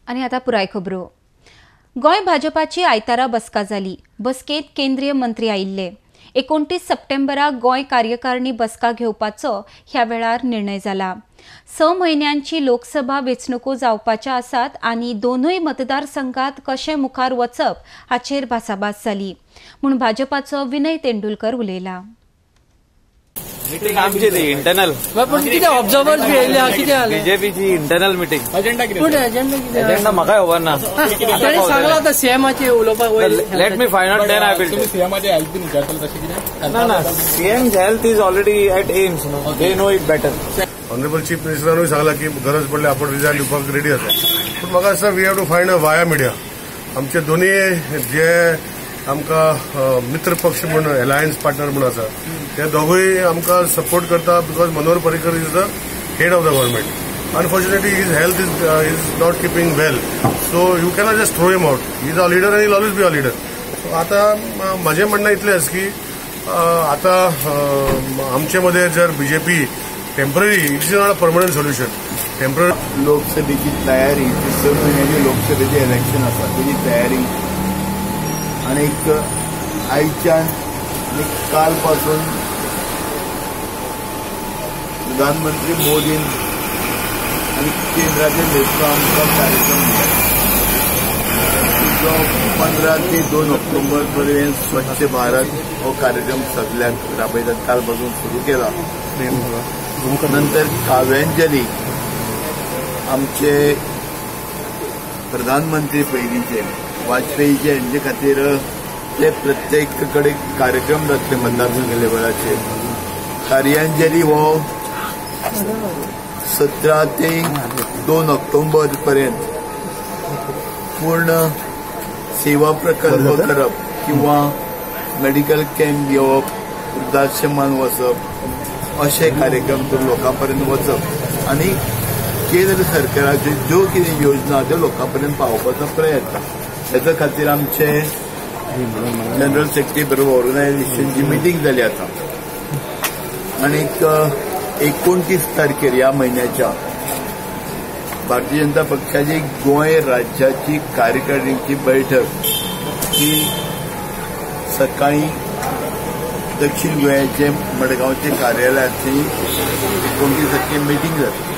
आणि आता पुराय खबरो. गोय भाजपाची आयतारा बसका जाली. बसकेत केंद्रीय मंत्री आयिल्ले. 29 सप्टेंबराक गोय कार्यकारिणी बसका घेवपाचो ह्या वेळार निर्णय जाला. 6 म्हयन्यांची लोकसभा वेंचणुको जावपाच्या आसात आनी दोनूय मतदारसंघात कशें मुखार वचप हाचेर भासाभास जाली म्हूण भाजपाचो विनय तेंडुलकर उलयला. मीटिंग आमची ती इंटरनल पण किती ऑब्झर्वर्स बी येयले हा किती आले बीजेपीची इंटरनल मीटिंग एजेंडा एजेंडा म्हाका खबर ना ताणी सांगला आता सीएमाचे उलोवपाक let me find out then I will सीएमाचे हेल्थ बीन विचारतले तशें कितें ना ना CM health is already at AIIMS no they know it better. Honourable chief मिनिस्टरानूय सांगला की गरज पडली आपण रिजायन दिवपाक रेडी आसा. पण म्हाका दिसता we have to find a via media. आमचे दोन्ही जे आमकां मित्र पक्ष म्हूण अलायन्स पार्टनर म्हूण आसा ते दोगूय आमकां सपोर्ट करता because Manohar Parrikar is the head of the government. Unfortunately his health is not keeping well so you cannot just throw him out. He is a leader and he always be a leader. सो आता म्हजें म्हणणं इतलेंच की आता आमचे मध्ये जर BJP temporary it is not a permanent solution. Temporary लोकसभेची तयारी 6 महिन्याची लोकसभेचे इलेक्शन आसा तेजी तयारी आनीक आयच्यान काल पासून प्रधानमंत्री मोदीन आनी केंद्राचे नेतृत्व आमकां कार्यक्रम दिला. 15 ते 2 ऑक्टोबर पर्यंत स्वच्छ भारत हो कार्यक्रम सगळ्यांक राबयतात. काल पासून सुरू केला. नंतर काव्यांजली आमचे प्रधानमंत्री पयलींचे वाजपेयीचे हांचे खातीर ते प्रत्येक कडेन कार्यक्रम जातले मतदारसंघ लेवलाचेर. कार्यांजली हो 17 ते 2 ऑक्टोबर पर्यंत पूर्ण सेवा प्रकल्प करप किंवा मेडिकल कॅम्प घेवप वृद्धाश्रमान वचप अशे कार्यक्रम करून लोकांपर्यंत वचप आनी केंद्र सरकाराच्यो ज्यो कितें योजना त्यो लोकांपर्यंत पावोवपाचो प्रयत्न. हेच्या खातीर आमचे जनरल सेक्रेटरी बरोबर ऑर्गनायझेशनची मिटींग जाली आता. आनीक 29 तारखेर ह्या म्हयन्याच्या भारतीय जनता पक्षाची गोंय राज्याची कार्यकारिणीची बैठक ही सकाळी दक्षिण गोंयाचे मडगांवचे कार्यालयाची 29 तारखेर मिटींग जाता.